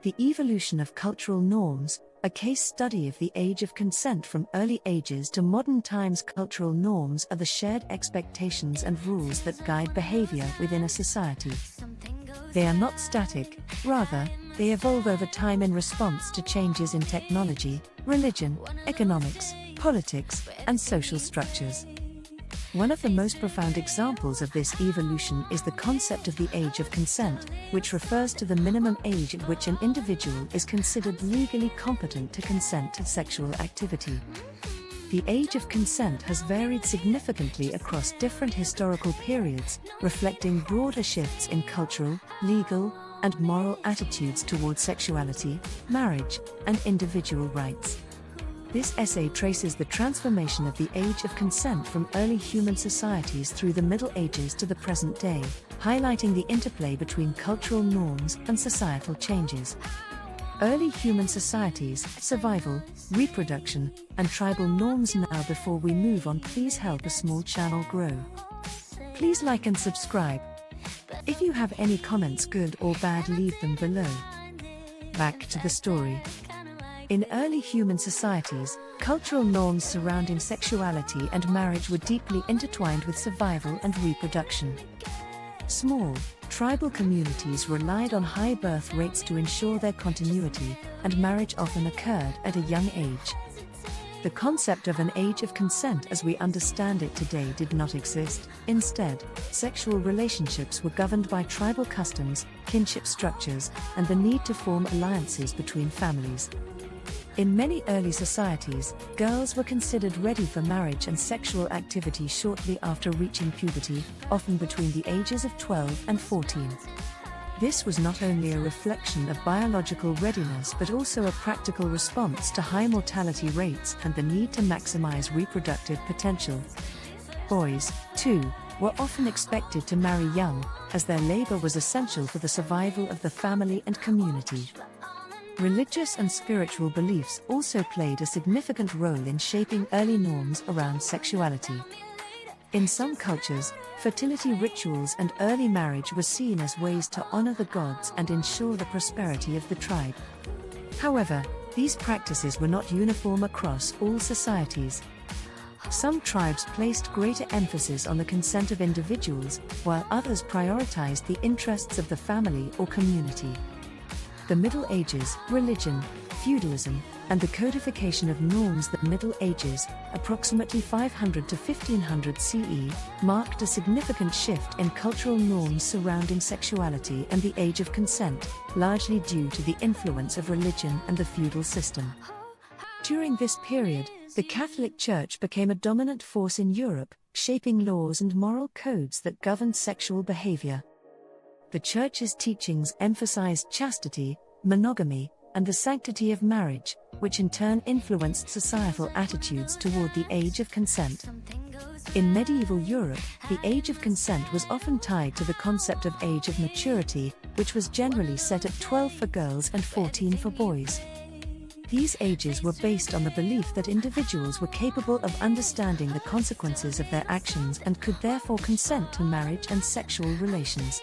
The Evolution of Cultural Norms, a case study of the age of consent from early ages to modern times. Cultural norms are the shared expectations and rules that guide behavior within a society. They are not static, rather, they evolve over time in response to changes in technology, religion, economics, politics, and social structures. One of the most profound examples of this evolution is the concept of the age of consent, which refers to the minimum age at which an individual is considered legally competent to consent to sexual activity. The age of consent has varied significantly across different historical periods, reflecting broader shifts in cultural, legal, and moral attitudes toward sexuality, marriage, and individual rights. This essay traces the transformation of the age of consent from early human societies through the Middle Ages to the present day, highlighting the interplay between cultural norms and societal changes. Early human societies, survival, reproduction, and tribal norms. Now, before we move on, please help a small channel grow. Please like and subscribe. If you have any comments, good or bad, leave them below. Back to the story. In early human societies, cultural norms surrounding sexuality and marriage were deeply intertwined with survival and reproduction. Small, tribal communities relied on high birth rates to ensure their continuity, and marriage often occurred at a young age. The concept of an age of consent as we understand it today did not exist. Instead, sexual relationships were governed by tribal customs, kinship structures, and the need to form alliances between families. In many early societies, girls were considered ready for marriage and sexual activity shortly after reaching puberty, often between the ages of 12 and 14. This was not only a reflection of biological readiness but also a practical response to high mortality rates and the need to maximize reproductive potential. Boys, too, were often expected to marry young, as their labor was essential for the survival of the family and community. Religious and spiritual beliefs also played a significant role in shaping early norms around sexuality. In some cultures, fertility rituals and early marriage were seen as ways to honor the gods and ensure the prosperity of the tribe. However, these practices were not uniform across all societies. Some tribes placed greater emphasis on the consent of individuals, while others prioritized the interests of the family or community. The Middle Ages, religion, feudalism, and the codification of norms. The Middle Ages, approximately 500 to 1500 CE, marked a significant shift in cultural norms surrounding sexuality and the age of consent, largely due to the influence of religion and the feudal system. During this period, the Catholic Church became a dominant force in Europe, shaping laws and moral codes that governed sexual behavior. The Church's teachings emphasized chastity, monogamy, and the sanctity of marriage, which in turn influenced societal attitudes toward the age of consent. In medieval Europe, the age of consent was often tied to the concept of age of maturity, which was generally set at 12 for girls and 14 for boys. These ages were based on the belief that individuals were capable of understanding the consequences of their actions and could therefore consent to marriage and sexual relations.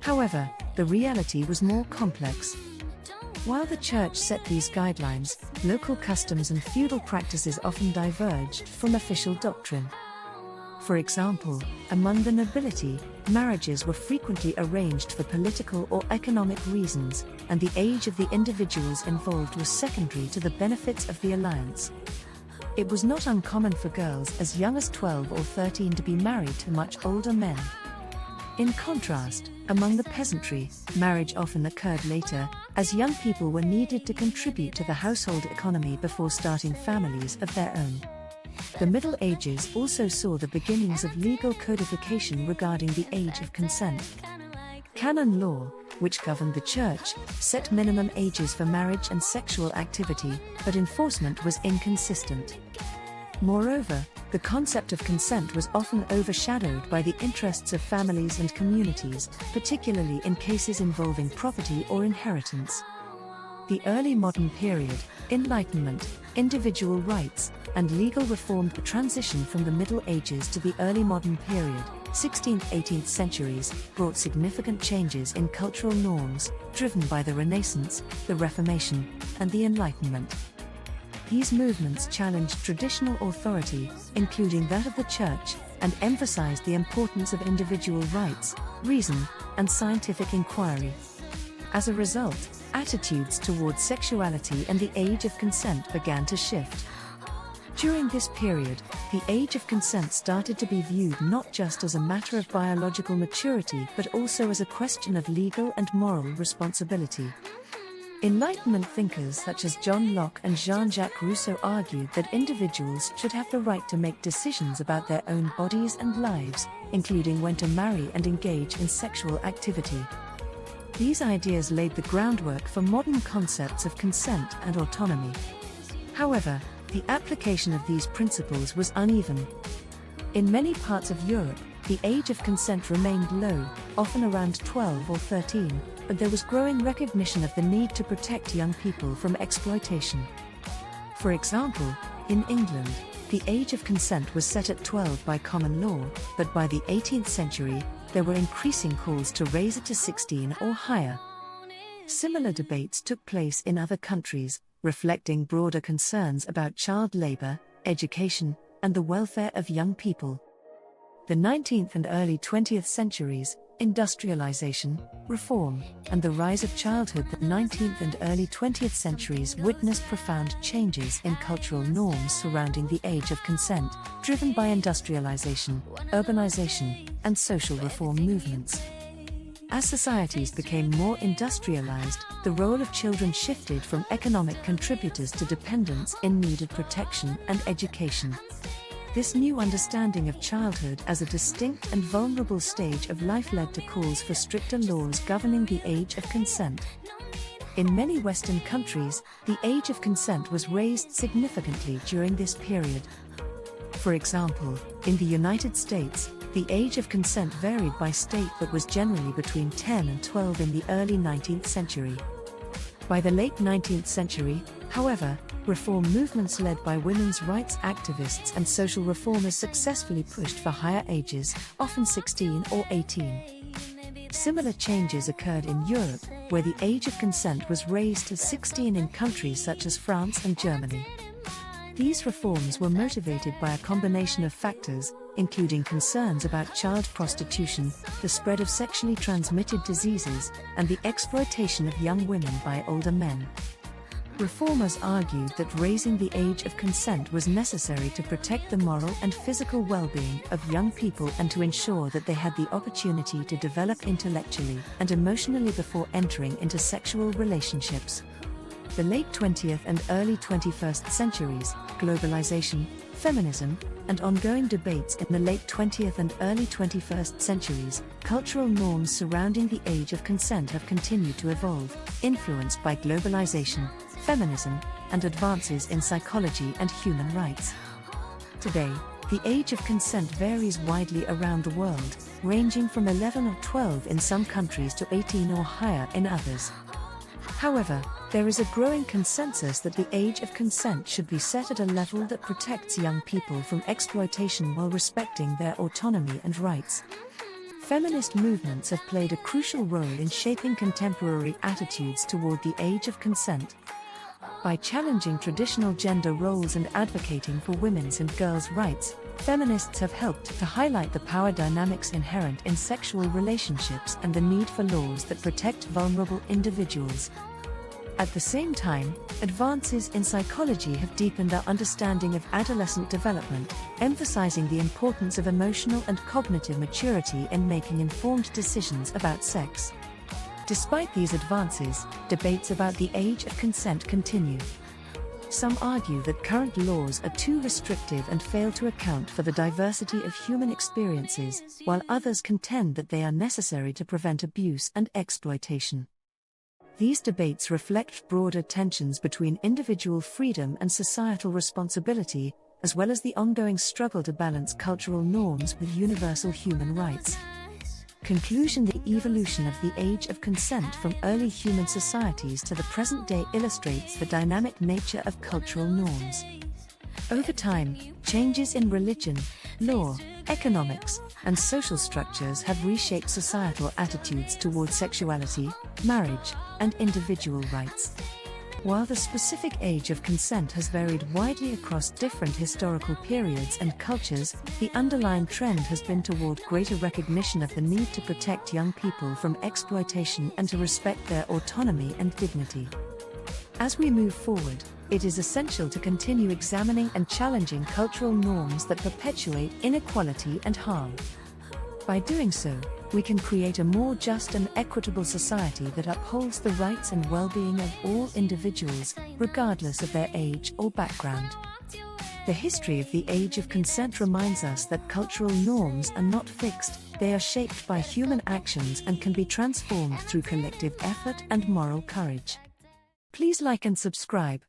However, the reality was more complex. While the Church set these guidelines, local customs and feudal practices often diverged from official doctrine. For example, among the nobility, marriages were frequently arranged for political or economic reasons, and the age of the individuals involved was secondary to the benefits of the alliance. It was not uncommon for girls as young as 12 or 13 to be married to much older men. In contrast, among the peasantry, marriage often occurred later, as young people were needed to contribute to the household economy before starting families of their own. The Middle Ages also saw the beginnings of legal codification regarding the age of consent. Canon law, which governed the Church, set minimum ages for marriage and sexual activity, but enforcement was inconsistent. Moreover, the concept of consent was often overshadowed by the interests of families and communities, particularly in cases involving property or inheritance. The early modern period, Enlightenment, individual rights, and legal reform. The transition from the Middle Ages to the early modern period, 16th-18th centuries, brought significant changes in cultural norms, driven by the Renaissance, the Reformation, and the Enlightenment. These movements challenged traditional authority, including that of the Church, and emphasized the importance of individual rights, reason, and scientific inquiry. As a result, attitudes towards sexuality and the age of consent began to shift. During this period, the age of consent started to be viewed not just as a matter of biological maturity but also as a question of legal and moral responsibility. Enlightenment thinkers such as John Locke and Jean-Jacques Rousseau argued that individuals should have the right to make decisions about their own bodies and lives, including when to marry and engage in sexual activity. These ideas laid the groundwork for modern concepts of consent and autonomy. However, the application of these principles was uneven. In many parts of Europe, the age of consent remained low, often around 12 or 13, but there was growing recognition of the need to protect young people from exploitation. For example, in England, the age of consent was set at 12 by common law, but by the 18th century, there were increasing calls to raise it to 16 or higher. Similar debates took place in other countries, reflecting broader concerns about child labor, education, and the welfare of young people. The 19th and early 20th centuries, industrialization, reform, and the rise of childhood. The 19th and early 20th centuries witnessed profound changes in cultural norms surrounding the age of consent, driven by industrialization, urbanization, and social reform movements. As societies became more industrialized, the role of children shifted from economic contributors to dependents in need of protection and education. This new understanding of childhood as a distinct and vulnerable stage of life led to calls for stricter laws governing the age of consent. In many Western countries, the age of consent was raised significantly during this period. For example, in the United States, the age of consent varied by state but was generally between 10 and 12 in the early 19th century. By the late 19th century, however, reform movements led by women's rights activists and social reformers successfully pushed for higher ages, often 16 or 18. Similar changes occurred in Europe, where the age of consent was raised to 16 in countries such as France and Germany. These reforms were motivated by a combination of factors, including concerns about child prostitution, the spread of sexually transmitted diseases, and the exploitation of young women by older men. Reformers argued that raising the age of consent was necessary to protect the moral and physical well-being of young people and to ensure that they had the opportunity to develop intellectually and emotionally before entering into sexual relationships. The late 20th and early 21st centuries, globalization, feminism, and ongoing debates in the late 20th and early 21st centuries, cultural norms surrounding the age of consent have continued to evolve, influenced by globalization, feminism, and advances in psychology and human rights. Today, the age of consent varies widely around the world, ranging from 11 or 12 in some countries to 18 or higher in others. However, there is a growing consensus that the age of consent should be set at a level that protects young people from exploitation while respecting their autonomy and rights. Feminist movements have played a crucial role in shaping contemporary attitudes toward the age of consent. By challenging traditional gender roles and advocating for women's and girls' rights, feminists have helped to highlight the power dynamics inherent in sexual relationships and the need for laws that protect vulnerable individuals. At the same time, advances in psychology have deepened our understanding of adolescent development, emphasizing the importance of emotional and cognitive maturity in making informed decisions about sex. Despite these advances, debates about the age of consent continue. Some argue that current laws are too restrictive and fail to account for the diversity of human experiences, while others contend that they are necessary to prevent abuse and exploitation. These debates reflect broader tensions between individual freedom and societal responsibility, as well as the ongoing struggle to balance cultural norms with universal human rights. Conclusion: the evolution of the age of consent from early human societies to the present day illustrates the dynamic nature of cultural norms. Over time, changes in religion, law, economics, and social structures have reshaped societal attitudes towards sexuality, marriage, and individual rights. While the specific age of consent has varied widely across different historical periods and cultures, the underlying trend has been toward greater recognition of the need to protect young people from exploitation and to respect their autonomy and dignity. As we move forward, it is essential to continue examining and challenging cultural norms that perpetuate inequality and harm. By doing so, we can create a more just and equitable society that upholds the rights and well-being of all individuals, regardless of their age or background. The history of the age of consent reminds us that cultural norms are not fixed, they are shaped by human actions and can be transformed through collective effort and moral courage. Please like and subscribe.